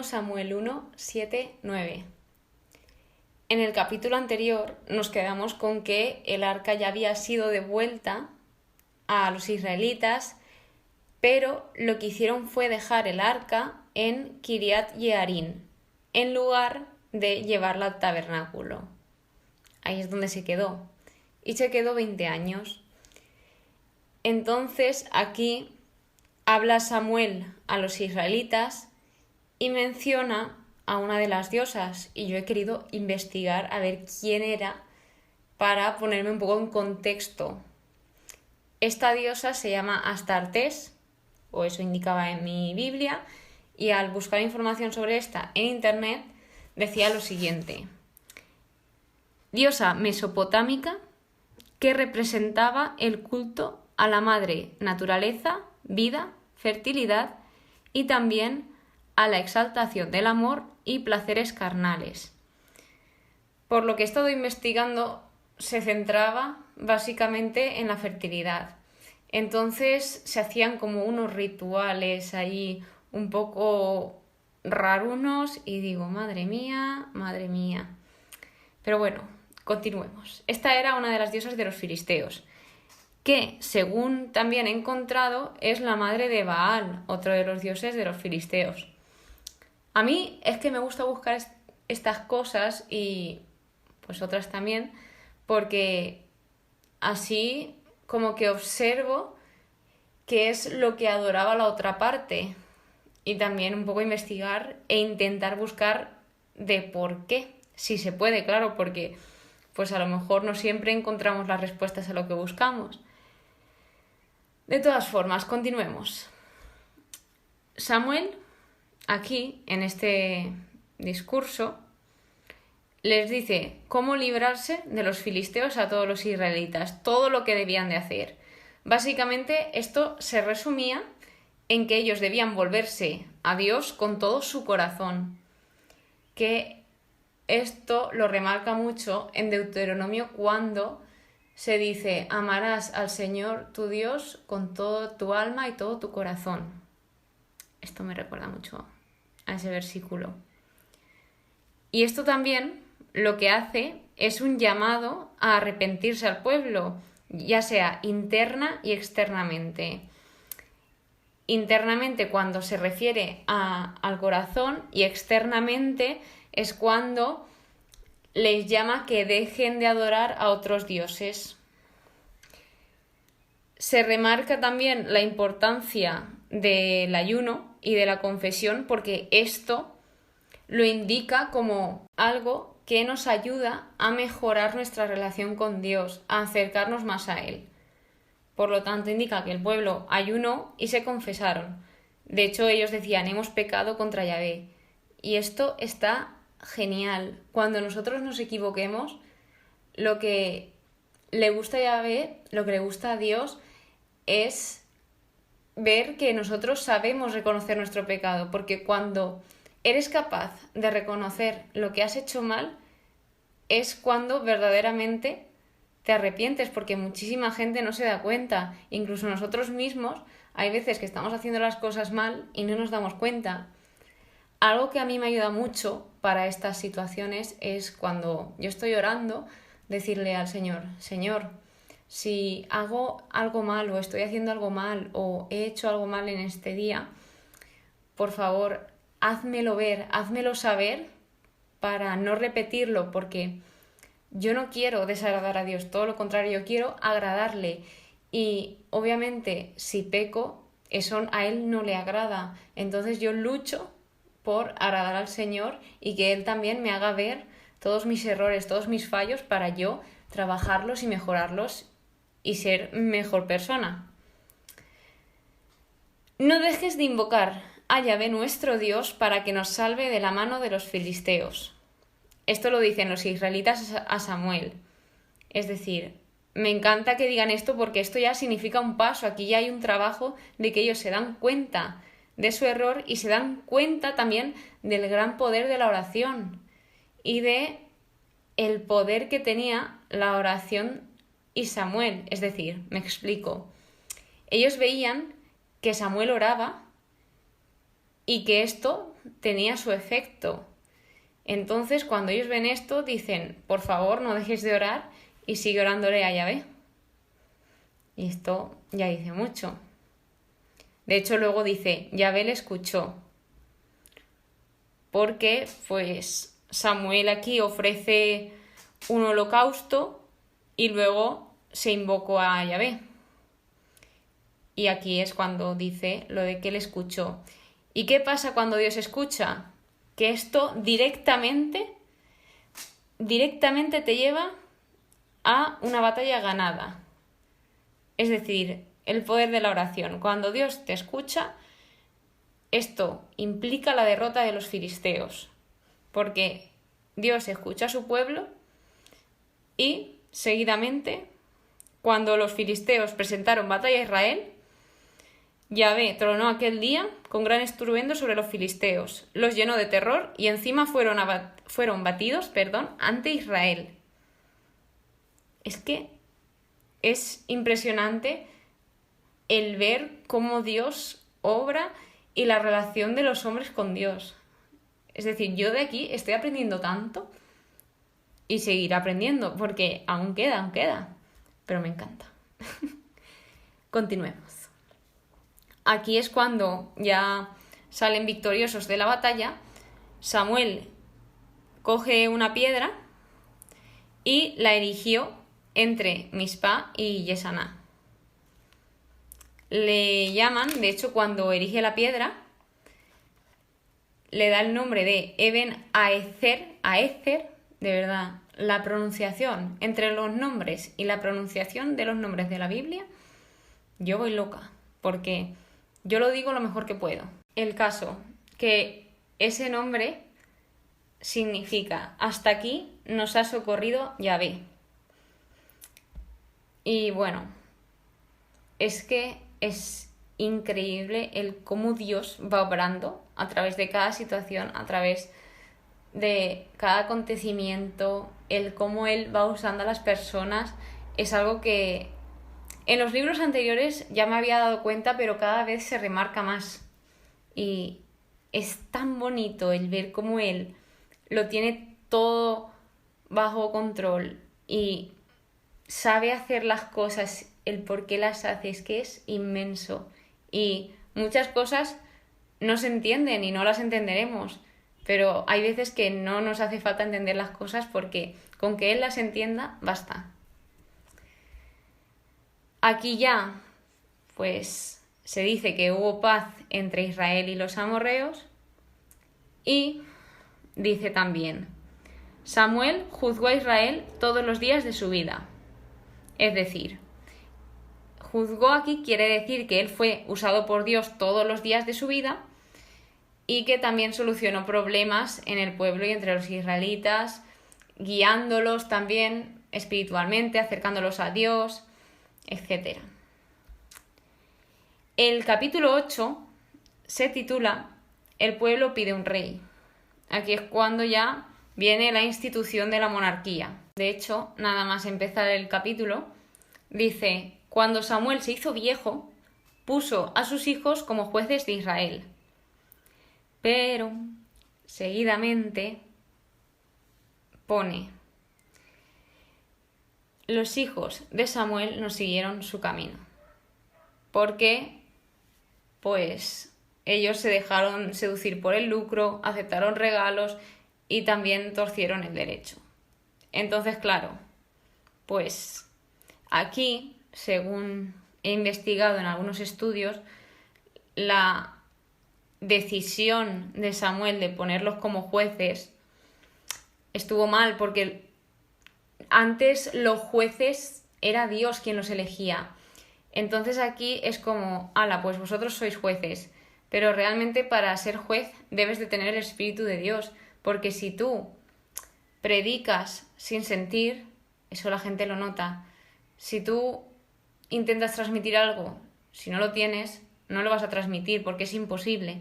1 Samuel 1, 7, 9. En el capítulo anterior nos quedamos con que el arca ya había sido devuelta a los israelitas, pero lo que hicieron fue dejar el arca en Kiriat Yearim, en lugar de llevarla al tabernáculo. Ahí es donde se quedó. Y se quedó 20 años. Entonces aquí habla Samuel a los israelitas y menciona a una de las diosas. Y yo he querido investigar a ver quién era para ponerme un poco en contexto. Esta diosa se llama Astartés, o eso indicaba en mi Biblia, y al buscar información sobre esta en internet decía lo siguiente: diosa mesopotámica que representaba el culto a la madre naturaleza, vida, fertilidad y también a la exaltación del amor y placeres carnales. Por lo que he estado investigando, se centraba básicamente en la fertilidad. Entonces se hacían como unos rituales ahí un poco rarunos y digo, madre mía, madre mía. Pero bueno, continuemos. Esta era una de las diosas de los filisteos, que, según también he encontrado, es la madre de Baal, otro de los dioses de los filisteos. A mí es que me gusta buscar estas cosas y pues otras también, porque así como que observo qué es lo que adoraba la otra parte y también un poco investigar e intentar buscar de por qué, si se puede, claro, porque pues a lo mejor no siempre encontramos las respuestas a lo que buscamos. De todas formas, continuemos. Samuel, aquí, en este discurso, les dice cómo librarse de los filisteos a todos los israelitas, todo lo que debían de hacer. Básicamente esto se resumía en que ellos debían volverse a Dios con todo su corazón, que esto lo remarca mucho en Deuteronomio cuando se dice: amarás al Señor tu Dios con toda tu alma y todo tu corazón. Esto me recuerda mucho a ese versículo. Y esto también lo que hace es un llamado a arrepentirse al pueblo, ya sea interna y externamente. Internamente cuando se refiere al corazón y externamente es cuando les llama que dejen de adorar a otros dioses. Se remarca también la importancia del ayuno y de la confesión porque esto lo indica como algo que nos ayuda a mejorar nuestra relación con Dios, a acercarnos más a Él. Por lo tanto, indica que el pueblo ayunó y se confesaron. De hecho, ellos decían: hemos pecado contra Yahvé. Y esto está genial. Cuando nosotros nos equivoquemos, lo que le gusta a Yahvé, lo que le gusta a Dios, es ver que nosotros sabemos reconocer nuestro pecado. Porque cuando eres capaz de reconocer lo que has hecho mal, es cuando verdaderamente te arrepientes, porque muchísima gente no se da cuenta. Incluso nosotros mismos hay veces que estamos haciendo las cosas mal y no nos damos cuenta. Algo que a mí me ayuda mucho para estas situaciones es cuando yo estoy orando, decirle al Señor: Señor, si hago algo mal o estoy haciendo algo mal o he hecho algo mal en este día, por favor, házmelo ver, házmelo saber para no repetirlo, porque yo no quiero desagradar a Dios, todo lo contrario, yo quiero agradarle. Y obviamente si peco, eso a Él no le agrada. Entonces yo lucho por agradar al Señor y que Él también me haga ver todos mis errores, todos mis fallos, para yo trabajarlos y mejorarlos y ser mejor persona. No dejes de invocar a Yahvé nuestro Dios para que nos salve de la mano de los filisteos. Esto lo dicen los israelitas a Samuel. Es decir, me encanta que digan esto porque esto ya significa un paso. Aquí ya hay un trabajo de que ellos se dan cuenta de su error y se dan cuenta también del gran poder de la oración y de el poder que tenía la oración y Samuel. Es decir, me explico. Ellos veían que Samuel oraba y que esto tenía su efecto. Entonces, cuando ellos ven esto, dicen, por favor, no dejes de orar y sigue orándole a Yahvé. Y esto ya dice mucho. De hecho, luego dice, Yahvé le escuchó. Porque, pues, Samuel aquí ofrece un holocausto y luego se invocó a Yahvé. Y aquí es cuando dice lo de que le escuchó. ¿Y qué pasa cuando Dios escucha? Que esto directamente te lleva a una batalla ganada. Es decir, el poder de la oración. Cuando Dios te escucha, esto implica la derrota de los filisteos. Porque Dios escucha a su pueblo y, seguidamente, cuando los filisteos presentaron batalla a Israel, Yahvé tronó aquel día con gran estruendo sobre los filisteos, los llenó de terror y encima fueron batidos ante Israel. Es que es impresionante el ver cómo Dios obra y la relación de los hombres con Dios. Es decir, yo de aquí estoy aprendiendo tanto y seguiré aprendiendo porque aún queda, pero me encanta. Continuemos. Aquí es cuando ya salen victoriosos de la batalla. Samuel coge una piedra y la erigió entre Mizpá y Yesaná. Le llaman, de hecho, cuando erige la piedra, le da el nombre de Eben Aezer, de verdad, la pronunciación entre los nombres y la pronunciación de los nombres de la Biblia, yo voy loca, porque yo lo digo lo mejor que puedo. El caso, que ese nombre significa hasta aquí nos ha socorrido Yahvé. Y bueno, es que es increíble el cómo Dios va obrando a través de cada situación, a través de cada acontecimiento, el cómo Él va usando a las personas. Es algo que en los libros anteriores ya me había dado cuenta, pero cada vez se remarca más. Y es tan bonito el ver cómo Él lo tiene todo bajo control y sabe hacer las cosas, el por qué las hace, es que es inmenso. Y muchas cosas no se entienden y no las entenderemos, pero hay veces que no nos hace falta entender las cosas porque con que Él las entienda, basta. Aquí ya, pues, se dice que hubo paz entre Israel y los amorreos y dice también, Samuel juzgó a Israel todos los días de su vida. Es decir, juzgó aquí quiere decir que él fue usado por Dios todos los días de su vida y que también solucionó problemas en el pueblo y entre los israelitas, guiándolos también espiritualmente, acercándolos a Dios, etc. El capítulo 8 se titula El pueblo pide un rey. Aquí es cuando ya viene la institución de la monarquía. De hecho, nada más empezar el capítulo, dice, cuando Samuel se hizo viejo, puso a sus hijos como jueces de Israel. Pero, seguidamente, pone, los hijos de Samuel no siguieron su camino. Porque, pues, ellos se dejaron seducir por el lucro, aceptaron regalos y también torcieron el derecho. Entonces, claro, pues aquí, según he investigado en algunos estudios, la decisión de Samuel de ponerlos como jueces estuvo mal porque antes los jueces era Dios quien los elegía. Entonces aquí es como, ala, pues vosotros sois jueces, pero realmente para ser juez debes de tener el Espíritu de Dios, porque si tú predicas sin sentir, eso la gente lo nota. Si tú intentas transmitir algo, si no lo tienes, no lo vas a transmitir porque es imposible.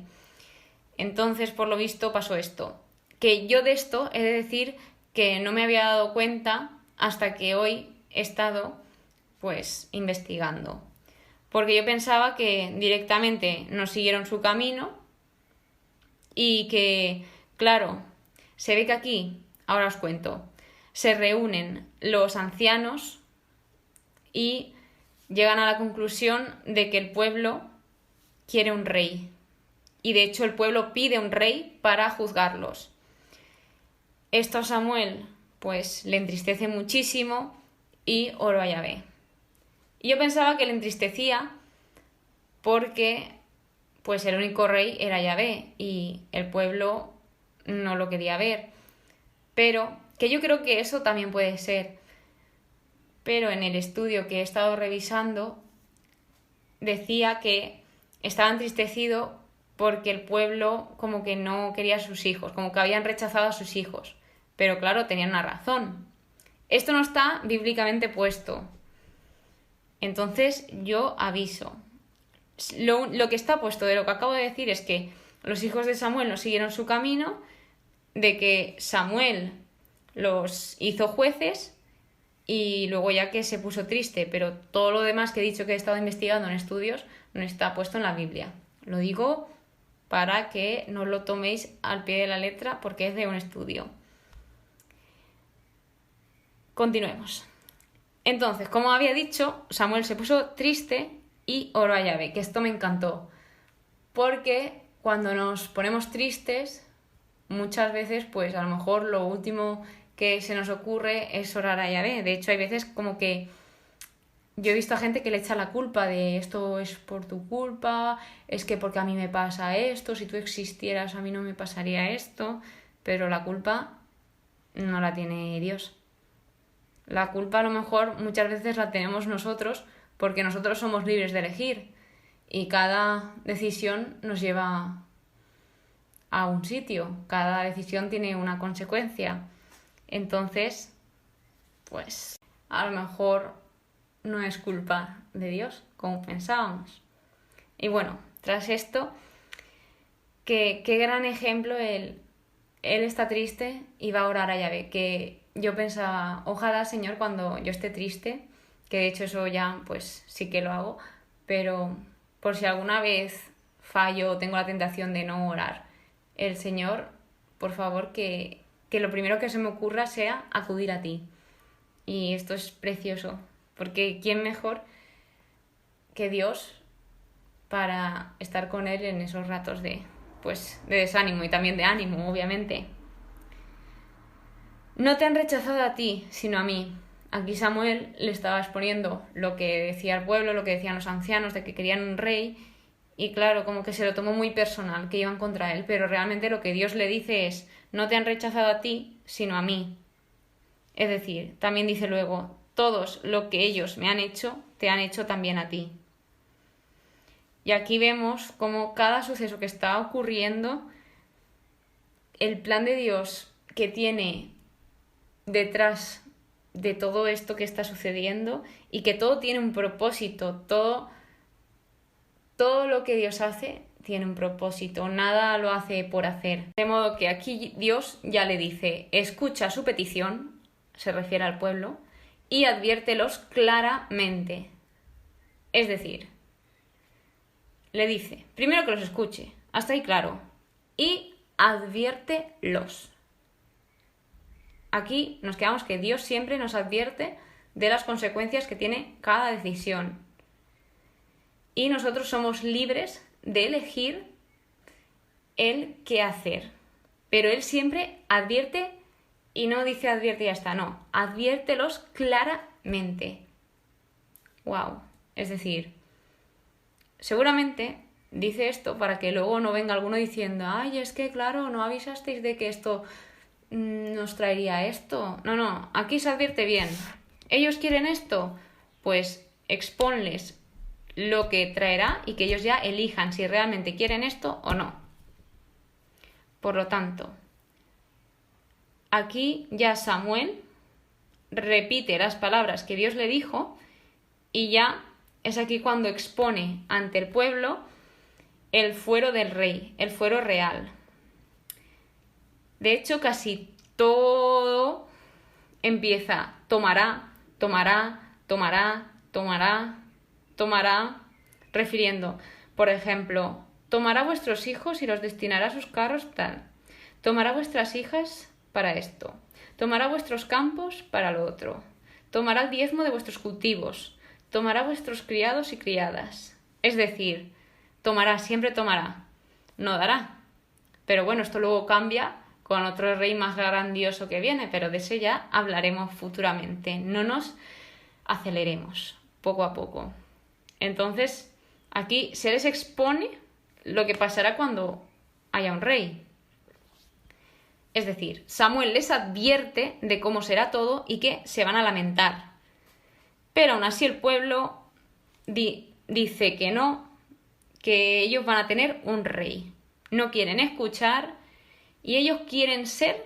Entonces, por lo visto, pasó esto. Que yo de esto he de decir que no me había dado cuenta hasta que hoy he estado, pues, investigando. Porque yo pensaba que directamente no siguieron su camino Y que, claro, se ve que aquí, ahora os cuento, se reúnen los ancianos y llegan a la conclusión de que el pueblo quiere un rey. Y de hecho el pueblo pide un rey para juzgarlos. Esto a Samuel pues le entristece muchísimo y oró a Yahvé. Y yo pensaba que le entristecía porque pues el único rey era Yahvé y el pueblo no lo quería ver. Pero que yo creo que eso también puede ser. Pero en el estudio que he estado revisando decía que estaba entristecido porque el pueblo como que no quería a sus hijos, como que habían rechazado a sus hijos. Pero claro, tenían una razón. Esto no está bíblicamente puesto. Entonces yo aviso. Lo que está puesto de lo que acabo de decir es que los hijos de Samuel no siguieron su camino, de que Samuel los hizo jueces y luego ya que se puso triste, pero todo lo demás que he dicho que he estado investigando en estudios no está puesto en la Biblia. Lo digo para que no lo toméis al pie de la letra porque es de un estudio. Continuemos. Entonces, como había dicho, Samuel se puso triste y oró a Yahvé, que esto me encantó. Porque cuando nos ponemos tristes, muchas veces, pues a lo mejor lo último que se nos ocurre es orar a Yahvé. De hecho, hay veces como que yo he visto a gente que le echa la culpa de esto es por tu culpa, es que porque a mí me pasa esto, si tú existieras a mí no me pasaría esto, pero la culpa no la tiene Dios. La culpa a lo mejor muchas veces la tenemos nosotros porque nosotros somos libres de elegir y cada decisión nos lleva a un sitio, cada decisión tiene una consecuencia. Entonces, pues a lo mejor no es culpa de Dios, como pensábamos. Y bueno, tras esto, qué gran ejemplo él está triste y va a orar a Yahvé, que yo pensaba, ojalá Señor cuando yo esté triste, que de hecho eso ya pues sí que lo hago, pero por si alguna vez fallo o tengo la tentación de no orar, el Señor, por favor, que lo primero que se me ocurra sea acudir a ti. Y esto es precioso, porque ¿quién mejor que Dios para estar con Él en esos ratos de desánimo y también de ánimo, obviamente? No te han rechazado a ti, sino a mí. Aquí Samuel le estaba exponiendo lo que decía el pueblo, lo que decían los ancianos, de que querían un rey, y claro, como que se lo tomó muy personal, que iban contra él, pero realmente lo que Dios le dice es, no te han rechazado a ti, sino a mí. Es decir, también dice luego, todos lo que ellos me han hecho, te han hecho también a ti. Y aquí vemos cómo cada suceso que está ocurriendo, el plan de Dios que tiene detrás de todo esto que está sucediendo y que todo tiene un propósito, todo lo que Dios hace tiene un propósito, nada lo hace por hacer. De modo que aquí Dios ya le dice, escucha su petición, se refiere al pueblo, y adviértelos claramente. Es decir, le dice, primero que los escuche, hasta ahí claro, y adviértelos. Aquí nos quedamos que Dios siempre nos advierte de las consecuencias que tiene cada decisión. Y nosotros somos libres de elegir el qué hacer. Pero Él siempre advierte y no dice advierte y ya está, no. Adviértelos claramente. Wow. Es decir, seguramente dice esto para que luego no venga alguno diciendo, ay, es que claro, no avisasteis de que esto nos traería esto. No, aquí se advierte bien. ¿Ellos quieren esto? Pues exponles lo que traerá y que ellos ya elijan si realmente quieren esto o no. Por lo tanto, aquí ya Samuel repite las palabras que Dios le dijo y ya es aquí cuando expone ante el pueblo el fuero del rey, el fuero real. De hecho, casi todo empieza tomará, refiriendo, por ejemplo, tomará vuestros hijos y los destinará a sus carros tal. Tomará vuestras hijas para esto. Tomará vuestros campos para lo otro. Tomará el diezmo de vuestros cultivos. Tomará vuestros criados y criadas. Es decir, tomará, siempre tomará. No dará. Pero bueno, esto luego cambia con otro rey más grandioso que viene, pero de ese ya hablaremos futuramente. No nos aceleremos, poco a poco. Entonces, aquí se les expone lo que pasará cuando haya un rey. Es decir, Samuel les advierte de cómo será todo y que se van a lamentar. Pero aún así el pueblo dice que no, que ellos van a tener un rey. No quieren escuchar y ellos quieren ser,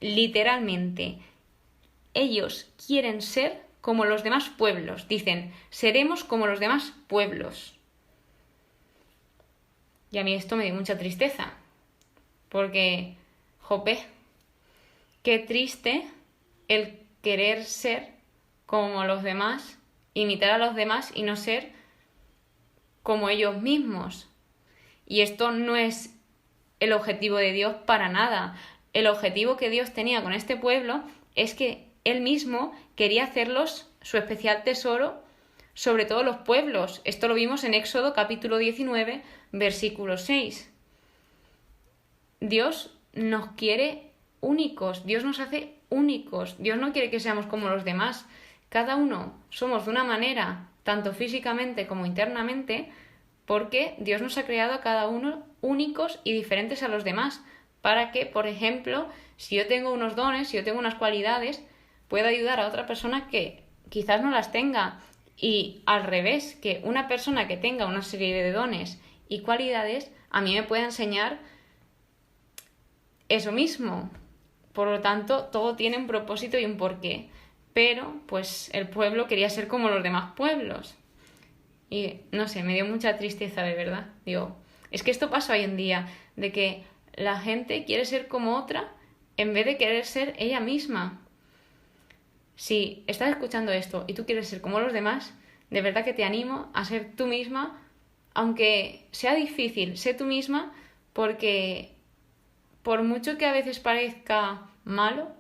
literalmente, ellos quieren ser como los demás pueblos. Dicen, seremos como los demás pueblos. Y a mí esto me dio mucha tristeza, porque, jope, qué triste el querer ser como los demás, imitar a los demás y no ser como ellos mismos. Y esto no es el objetivo de Dios para nada. El objetivo que Dios tenía con este pueblo es que Él mismo quería hacerlos su especial tesoro sobre todos los pueblos. Esto lo vimos en Éxodo capítulo 19, versículo 6. Dios nos quiere únicos, Dios nos hace únicos. Dios no quiere que seamos como los demás. Cada uno somos de una manera, tanto físicamente como internamente, porque Dios nos ha creado a cada uno únicos y diferentes a los demás, para que, por ejemplo, si yo tengo unos dones, si yo tengo unas cualidades, pueda ayudar a otra persona que quizás no las tenga. Y al revés, que una persona que tenga una serie de dones y cualidades, a mí me pueda enseñar eso mismo. Por lo tanto, todo tiene un propósito y un porqué. Pero, pues, el pueblo quería ser como los demás pueblos. Y, no sé, me dio mucha tristeza, de verdad. Digo, es que esto pasa hoy en día, de que la gente quiere ser como otra en vez de querer ser ella misma. Si estás escuchando esto y tú quieres ser como los demás, de verdad que te animo a ser tú misma, aunque sea difícil, sé tú misma, porque por mucho que a veces parezca malo,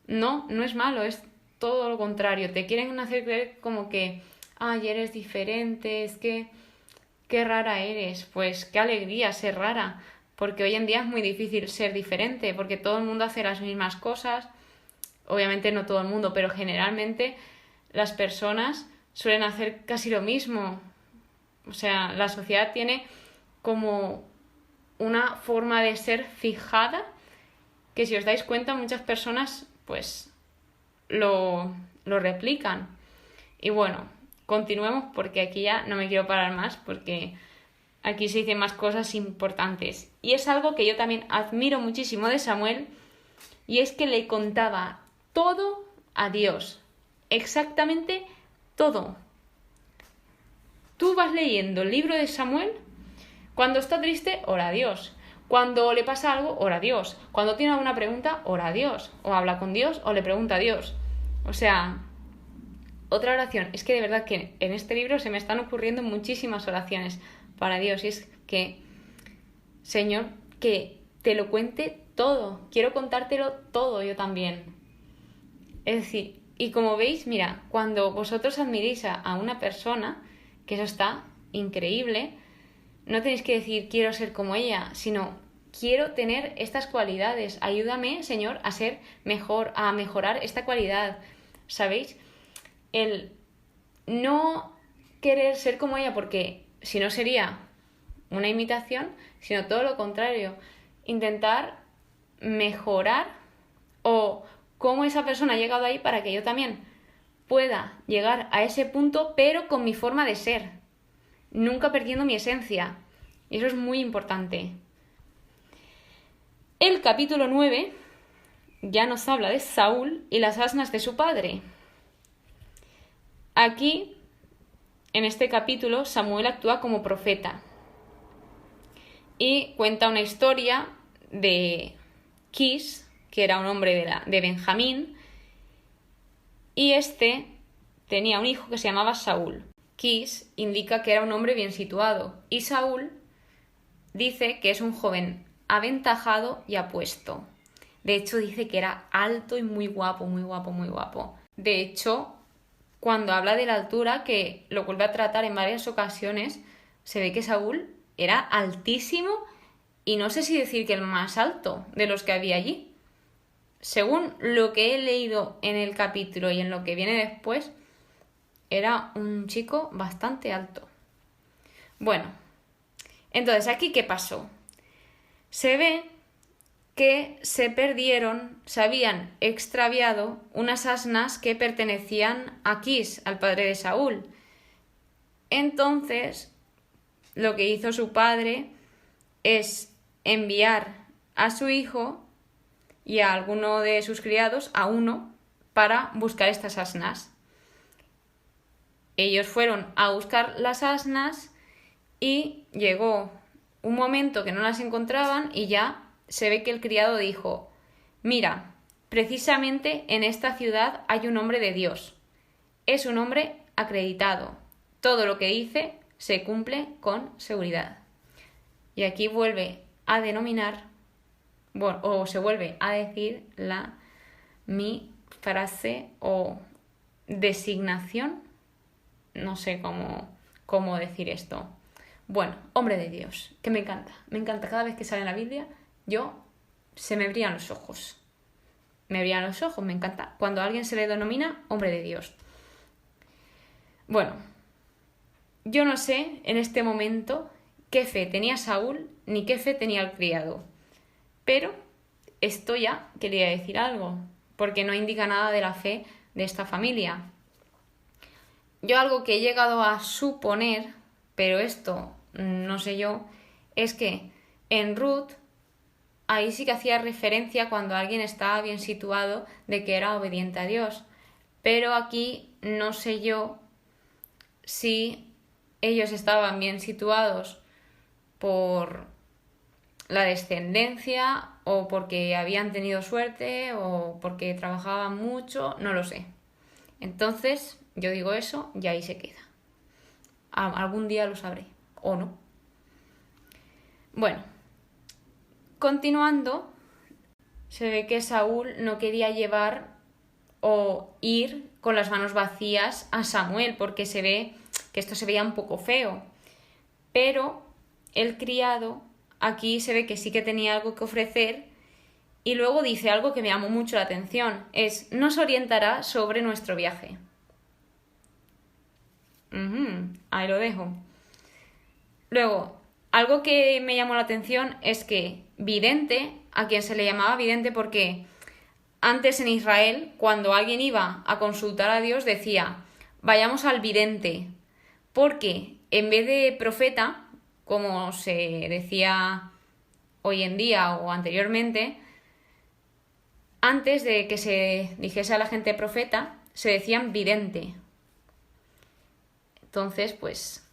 no es malo, es todo lo contrario. Te quieren hacer creer como que, ay, eres diferente, es que qué rara eres. Pues qué alegría ser rara, porque hoy en día es muy difícil ser diferente, porque todo el mundo hace las mismas cosas. Obviamente no todo el mundo, pero generalmente las personas suelen hacer casi lo mismo. O sea, la sociedad tiene como una forma de ser fijada que, si os dais cuenta, muchas personas pues lo replican. Y bueno, continuemos, porque aquí ya no me quiero parar más, porque aquí se dicen más cosas importantes. Y es algo que yo también admiro muchísimo de Samuel, y es que le contaba todo a Dios, exactamente todo. Tú vas leyendo el libro de Samuel, cuando está triste, ora a Dios. Cuando le pasa algo, ora a Dios. Cuando tiene alguna pregunta, ora a Dios. O habla con Dios o le pregunta a Dios. O sea, otra oración. Es que de verdad que en este libro se me están ocurriendo muchísimas oraciones para Dios. Y es que, Señor, que te lo cuente todo. Quiero contártelo todo yo también. Es decir, y como veis, mira, cuando vosotros admiréis a una persona, que eso está increíble, no tenéis que decir quiero ser como ella, sino quiero tener estas cualidades. Ayúdame, Señor, a ser mejor, a mejorar esta cualidad. ¿Sabéis? El no querer ser como ella, porque si no sería una imitación, sino todo lo contrario. Intentar mejorar o cómo esa persona ha llegado ahí para que yo también pueda llegar a ese punto, pero con mi forma de ser, nunca perdiendo mi esencia. Y eso es muy importante. El capítulo 9 ya nos habla de Saúl y las asnas de su padre. Aquí, en este capítulo, Samuel actúa como profeta y cuenta una historia de Kis, que era un hombre de Benjamín, y este tenía un hijo que se llamaba Saúl. Kis indica que era un hombre bien situado, y Saúl dice que es un joven aventajado y apuesto. De hecho, dice que era alto y muy guapo, muy guapo, muy guapo. De hecho, cuando habla de la altura, que lo vuelve a tratar en varias ocasiones, se ve que Saúl era altísimo y no sé si decir que el más alto de los que había allí. Según lo que he leído en el capítulo y en lo que viene después, era un chico bastante alto. Bueno, entonces, ¿aquí qué pasó? Se ve que se perdieron, se habían extraviado unas asnas que pertenecían a Quis, al padre de Saúl. Entonces, lo que hizo su padre es enviar a su hijo y a alguno de sus criados, a uno, para buscar estas asnas. Ellos fueron a buscar las asnas y llegó un momento que no las encontraban y ya se ve que el criado dijo: mira, precisamente en esta ciudad hay un hombre de Dios. Es un hombre acreditado. Todo lo que dice se cumple con seguridad. Y aquí vuelve a denominar, bueno, o se vuelve a decir mi frase o designación. No sé cómo decir esto. Bueno, hombre de Dios, que me encanta cada vez que sale en la Biblia, se me brillan los ojos. Me brillan los ojos, me encanta. Cuando a alguien se le denomina hombre de Dios. Bueno, yo no sé en este momento qué fe tenía Saúl ni qué fe tenía el criado. Pero esto ya quería decir algo, porque no indica nada de la fe de esta familia. Yo algo que he llegado a suponer, pero esto no sé yo, es que en Ruth ahí sí que hacía referencia cuando alguien estaba bien situado de que era obediente a Dios. Pero aquí no sé yo si ellos estaban bien situados por la descendencia o porque habían tenido suerte o porque trabajaban mucho, no lo sé. Entonces, yo digo eso y ahí se queda. Algún día lo sabré, o no. Bueno, continuando, se ve que Saúl no quería llevar o ir con las manos vacías a Samuel, porque se ve que esto se veía un poco feo. Pero el criado aquí se ve que sí que tenía algo que ofrecer y luego dice algo que me llamó mucho la atención, nos orientará sobre nuestro viaje. Ahí lo dejo. Luego, algo que me llamó la atención es que vidente, a quien se le llamaba vidente porque antes en Israel, cuando alguien iba a consultar a Dios, decía: vayamos al vidente, porque en vez de profeta, como se decía hoy en día o anteriormente, antes de que se dijese a la gente profeta, se decían vidente. Entonces, pues,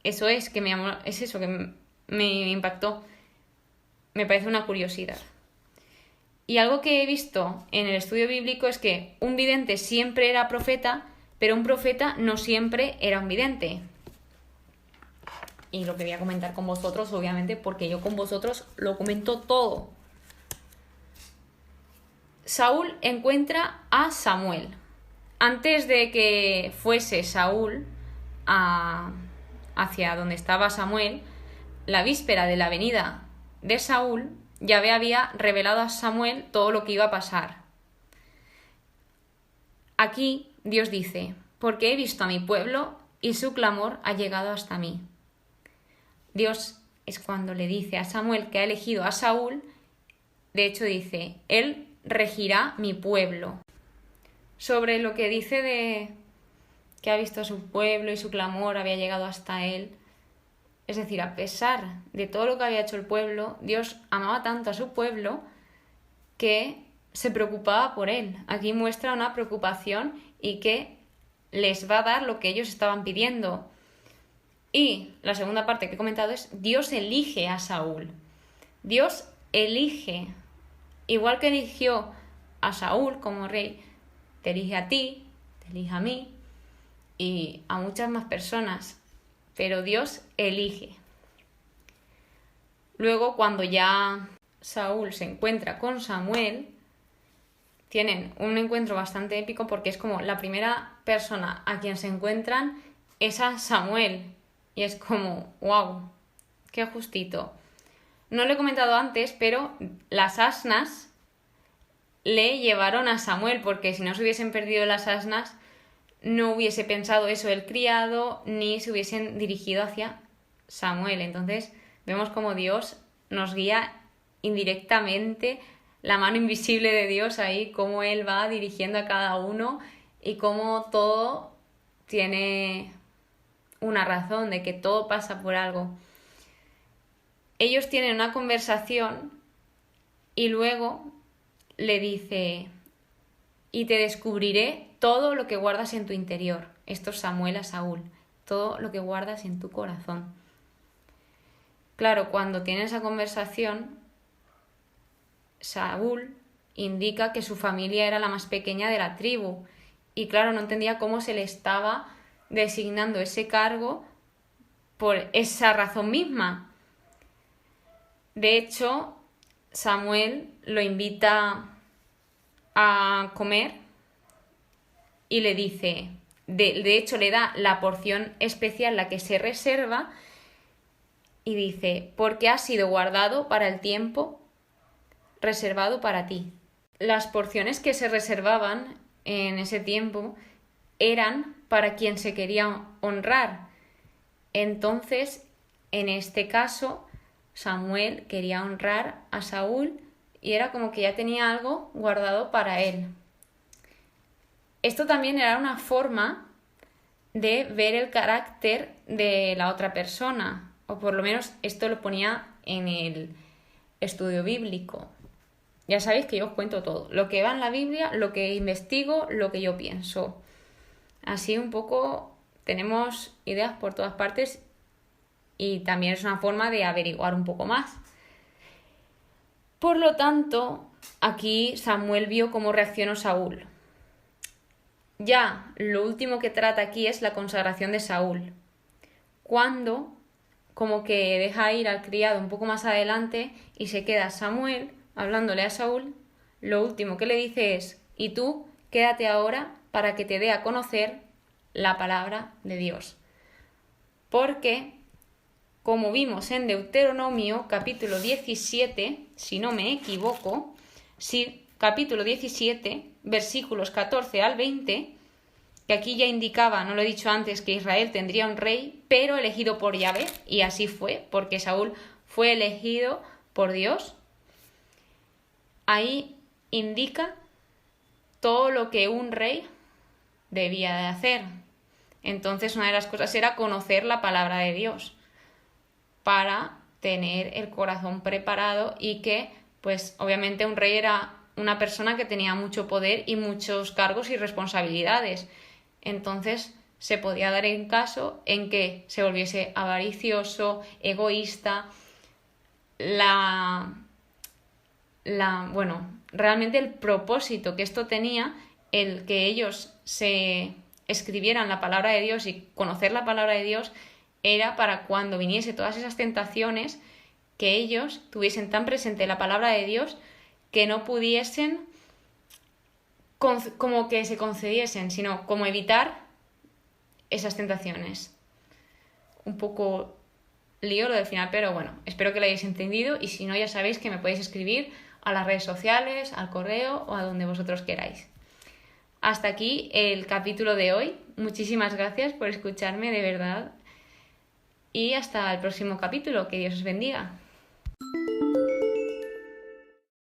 eso es que es eso que me impactó. Me parece una curiosidad. Y algo que he visto en el estudio bíblico es que un vidente siempre era profeta, pero un profeta no siempre era un vidente. Y lo quería comentar con vosotros, obviamente, porque yo con vosotros lo comento todo. Saúl encuentra a Samuel. Antes de que fuese Saúl hacia donde estaba Samuel, la víspera de la venida de Saúl, Yahvé había revelado a Samuel todo lo que iba a pasar. Aquí Dios dice: porque he visto a mi pueblo y su clamor ha llegado hasta mí. Dios es cuando le dice a Samuel que ha elegido a Saúl, de hecho dice: él regirá mi pueblo. Sobre lo que dice de que ha visto a su pueblo y su clamor había llegado hasta él, es decir, a pesar de todo lo que había hecho el pueblo, Dios amaba tanto a su pueblo que se preocupaba por él. Aquí muestra una preocupación y que les va a dar lo que ellos estaban pidiendo. Y la segunda parte que he comentado es: Dios elige a Saúl. Dios elige, igual que eligió a Saúl como rey, te elige a ti, te elige a mí y a muchas más personas. Pero Dios elige. Luego, cuando ya Saúl se encuentra con Samuel, tienen un encuentro bastante épico porque es como la primera persona a quien se encuentran es a Samuel. Y es como, wow, qué justito. No lo he comentado antes, pero las asnas le llevaron a Samuel, porque si no se hubiesen perdido las asnas, no hubiese pensado eso el criado, ni se hubiesen dirigido hacia Samuel. Entonces vemos como Dios nos guía indirectamente, la mano invisible de Dios ahí, cómo Él va dirigiendo a cada uno y cómo todo tiene una razón, de que todo pasa por algo. Ellos tienen una conversación y luego le dice: y te descubriré todo lo que guardas en tu interior. Esto es Samuel a Saúl, todo lo que guardas en tu corazón. Claro, cuando tiene esa conversación, Saúl indica que su familia era la más pequeña de la tribu y claro, no entendía cómo se le estaba designando ese cargo por esa razón misma. De hecho, Samuel lo invita a comer y le dice, de hecho le da la porción especial, la que se reserva, y dice: porque has sido guardado para el tiempo reservado para ti. Las porciones que se reservaban en ese tiempo eran para quien se quería honrar. Entonces, en este caso, Samuel quería honrar a Saúl y era como que ya tenía algo guardado para él. Esto también era una forma de ver el carácter de la otra persona, o por lo menos esto lo ponía en el estudio bíblico. Ya sabéis que yo os cuento todo, lo que va en la Biblia, lo que investigo, lo que yo pienso. Así un poco tenemos ideas por todas partes y también es una forma de averiguar un poco más. Por lo tanto, aquí Samuel vio cómo reaccionó Saúl. Ya, lo último que trata aquí es la consagración de Saúl. Cuando como que deja ir al criado un poco más adelante y se queda Samuel hablándole a Saúl, lo último que le dice es: y tú quédate ahora para que te dé a conocer la palabra de Dios. Porque, como vimos en Deuteronomio capítulo 17, si no me equivoco, sí, capítulo 17, versículos 14 al 20, que aquí ya indicaba, no lo he dicho antes, que Israel tendría un rey, pero elegido por Yahvé, y así fue, porque Saúl fue elegido por Dios. Ahí indica todo lo que un rey debía de hacer. Entonces, una de las cosas era conocer la palabra de Dios para tener el corazón preparado y que, pues, obviamente un rey era una persona que tenía mucho poder y muchos cargos y responsabilidades. Entonces, se podía dar en caso en que se volviese avaricioso, egoísta, realmente el propósito que esto tenía, el que ellos se escribieran la palabra de Dios y conocer la palabra de Dios, era para cuando viniese todas esas tentaciones, que ellos tuviesen tan presente la palabra de Dios que no pudiesen como que se concediesen, sino como evitar esas tentaciones. Un poco lío lo del final, pero bueno, espero que lo hayáis entendido y si no, ya sabéis que me podéis escribir a las redes sociales, al correo o a donde vosotros queráis. Hasta aquí el capítulo de hoy. Muchísimas gracias por escucharme, de verdad. Y hasta el próximo capítulo. Que Dios os bendiga.